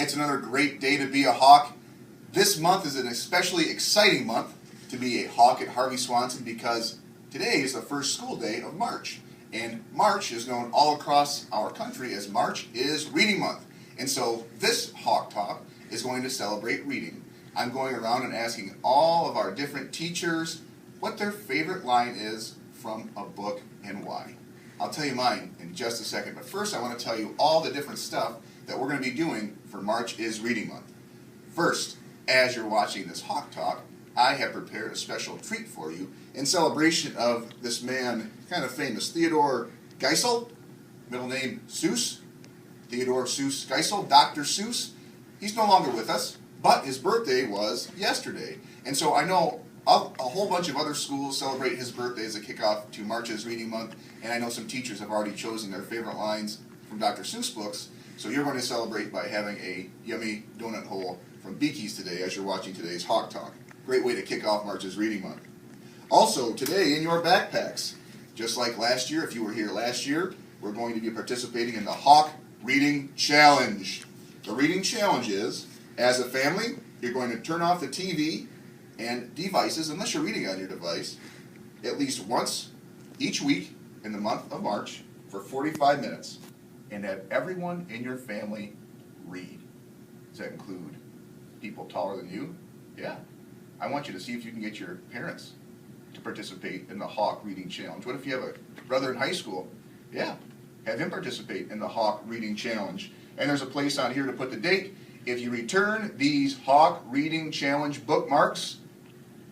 It's another great day to be a Hawk. This month is an especially exciting month to be a Hawk at Harvey Swanson because today is the first school day of March. And March is known all across our country as March is Reading Month. And so this Hawk Talk is going to celebrate reading. I'm going around and asking all of our different teachers what their favorite line is from a book and why. I'll tell you mine in just a second, but first I want to tell you all the different stuff that we're going to be doing for March is Reading Month. First, as you're watching this Hawk Talk, I have prepared a special treat for you in celebration of this man, kind of famous, Theodore Geisel, middle name Seuss, Theodore Seuss Geisel, Dr. Seuss. He's no longer with us, but his birthday was yesterday. And so I know a whole bunch of other schools celebrate his birthday as a kickoff to March's Reading Month, and I know some teachers have already chosen their favorite lines from Dr. Seuss books, so you're going to celebrate by having a yummy donut hole from Beaky's today as you're watching today's Hawk Talk. Great way to kick off March's Reading Month. Also, today in your backpacks, just like last year, if you were here last year, we're going to be participating in the Hawk Reading Challenge. The Reading Challenge is, as a family, you're going to turn off the TV and devices, unless you're reading on your device, at least once each week in the month of March for 45 minutes, and have everyone in your family read. Does that include people taller than you? Yeah. I want you to see if you can get your parents to participate in the Hawk Reading Challenge. What if you have a brother in high school? Yeah. Have him participate in the Hawk Reading Challenge. And there's a place on here to put the date. If you return these Hawk Reading Challenge bookmarks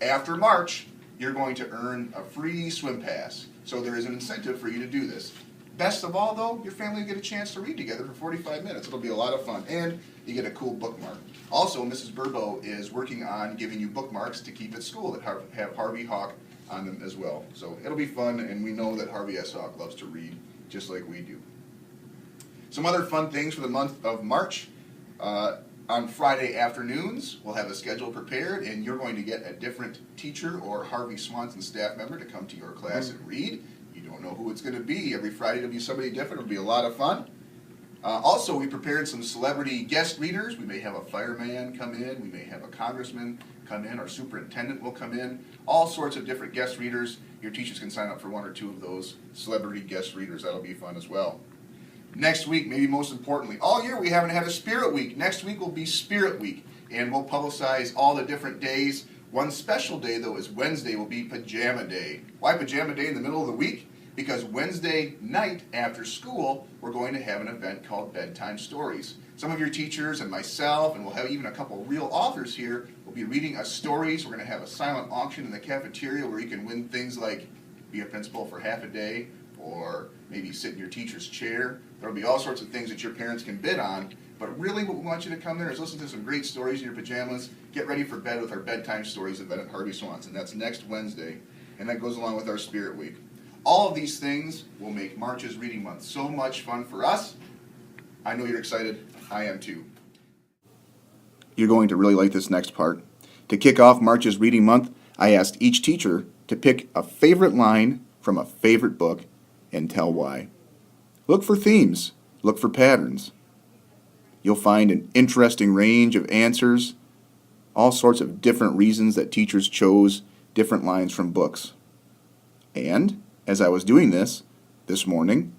after March, you're going to earn a free swim pass. So there is an incentive for you to do this. Best of all, though, your family will get a chance to read together for 45 minutes. It'll be a lot of fun. And you get a cool bookmark. Also, Mrs. Burbo is working on giving you bookmarks to keep at school that have Harvey Hawk on them as well. So it'll be fun, and we know that Harvey S. Hawk loves to read just like we do. Some other fun things for the month of March. On Friday afternoons, we'll have a schedule prepared, and you're going to get a different teacher or Harvey Swanson staff member to come to your class and read. You don't know who it's going to be. Every Friday it'll be somebody different. It'll be a lot of fun. Also, we prepared some celebrity guest readers. We may have a fireman come in. We may have a congressman come in. Our superintendent will come in. All sorts of different guest readers. Your teachers can sign up for one or two of those celebrity guest readers. That'll be fun as well. Next week, maybe most importantly, all year we haven't had a Spirit Week. Next week will be Spirit Week, and we'll publicize all the different days. One special day, though, is Wednesday will be Pajama Day. Why Pajama Day in the middle of the week? Because Wednesday night after school, we're going to have an event called Bedtime Stories. Some of your teachers and myself, and we'll have even a couple real authors here, will be reading us stories. We're going to have a silent auction in the cafeteria where you can win things like be a principal for half a day, or maybe sit in your teacher's chair. There'll be all sorts of things that your parents can bid on, but really what we want you to come there is listen to some great stories in your pajamas, get ready for bed with our Bedtime Stories event at Harvey Swanson. That's next Wednesday, and that goes along with our Spirit Week. All of these things will make March's Reading Month so much fun for us. I know you're excited. I am too. You're going to really like this next part. To kick off March's Reading Month, I asked each teacher to pick a favorite line from a favorite book and tell why. Look for themes. Look for patterns. You'll find an interesting range of answers, all sorts of different reasons that teachers chose different lines from books. And as I was doing this morning,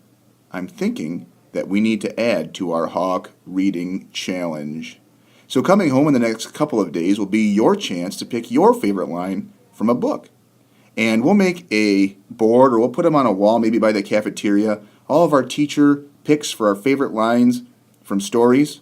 I'm thinking that we need to add to our Hawk Reading Challenge. So coming home in the next couple of days will be your chance to pick your favorite line from a book. And we'll make a board, or we'll put them on a wall, maybe by the cafeteria, all of our teacher picks for our favorite lines from stories.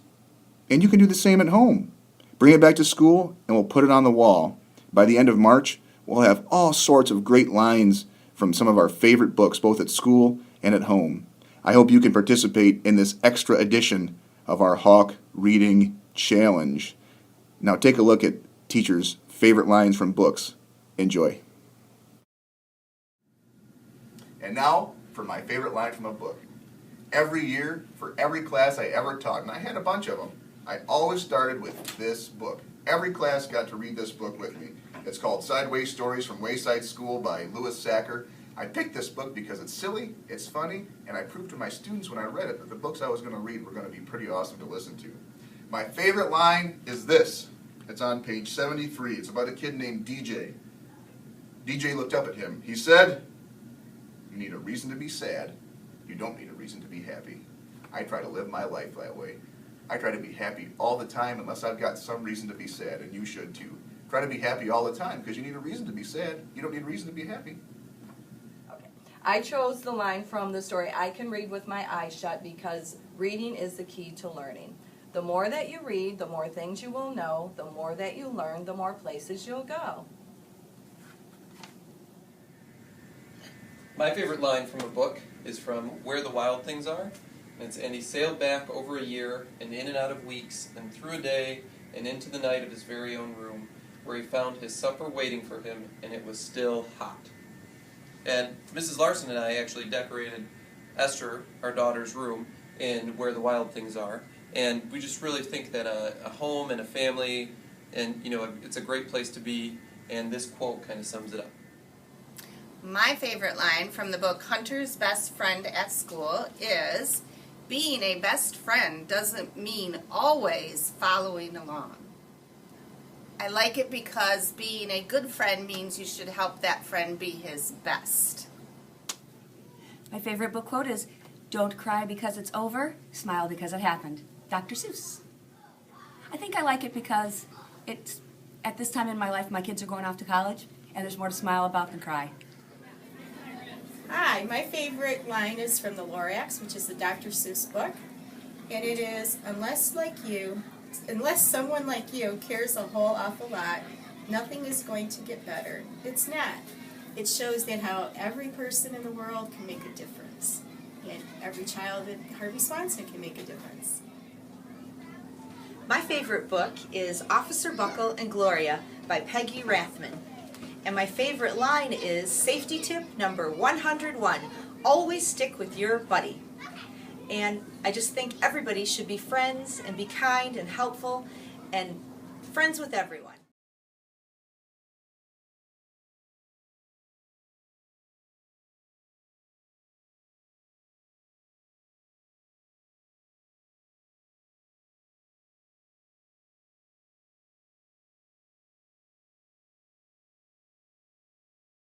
And you can do the same at home. Bring it back to school, and we'll put it on the wall. By the end of March, we'll have all sorts of great lines from some of our favorite books, both at school and at home. I hope you can participate in this extra edition of our Hawk Reading Challenge. Now take a look at teachers' favorite lines from books. Enjoy. And now for my favorite line from a book. Every year, for every class I ever taught, and I had a bunch of them, I always started with this book. Every class got to read this book with me. It's called Sideways Stories from Wayside School by Louis Sachar. I picked this book because it's silly, it's funny, and I proved to my students when I read it that the books I was going to read were going to be pretty awesome to listen to. My favorite line is this. It's on page 73. It's about a kid named DJ. DJ looked up at him. He said, "You need a reason to be sad. You don't need a reason to be happy." I try to live my life that way. I try to be happy all the time unless I've got some reason to be sad, and you should too. Try to be happy all the time because you need a reason to be sad. You don't need a reason to be happy. Okay. I chose the line from the story, "I Can Read with My Eyes Shut," because reading is the key to learning. The more that you read, the more things you will know. The more that you learn, the more places you'll go. My favorite line from a book is from Where the Wild Things Are. And he sailed back over a year and in and out of weeks and through a day and into the night of his very own room, where he found his supper waiting for him, and it was still hot. And Mrs. Larson and I actually decorated Esther, our daughter's room, in Where the Wild Things Are. And we just really think that a home and a family, and it's a great place to be, and this quote kind of sums it up. My favorite line from the book Hunter's Best Friend at School is, "Being a best friend doesn't mean always following along." I like it because being a good friend means you should help that friend be his best. My favorite book quote is, "Don't cry because it's over, smile because it happened." Dr. Seuss. I think I like it because it's at this time in my life my kids are going off to college and there's more to smile about than cry. Hi, my favorite line is from the Lorax, which is the Dr. Seuss book, and it is, unless someone like you cares a whole awful lot, nothing is going to get better." It's not. It shows that how every person in the world can make a difference, and every child at Harvey Swanson can make a difference. My favorite book is Officer Buckle and Gloria by Peggy Rathman. And my favorite line is safety tip number 101, always stick with your buddy. And I just think everybody should be friends and be kind and helpful and friends with everyone.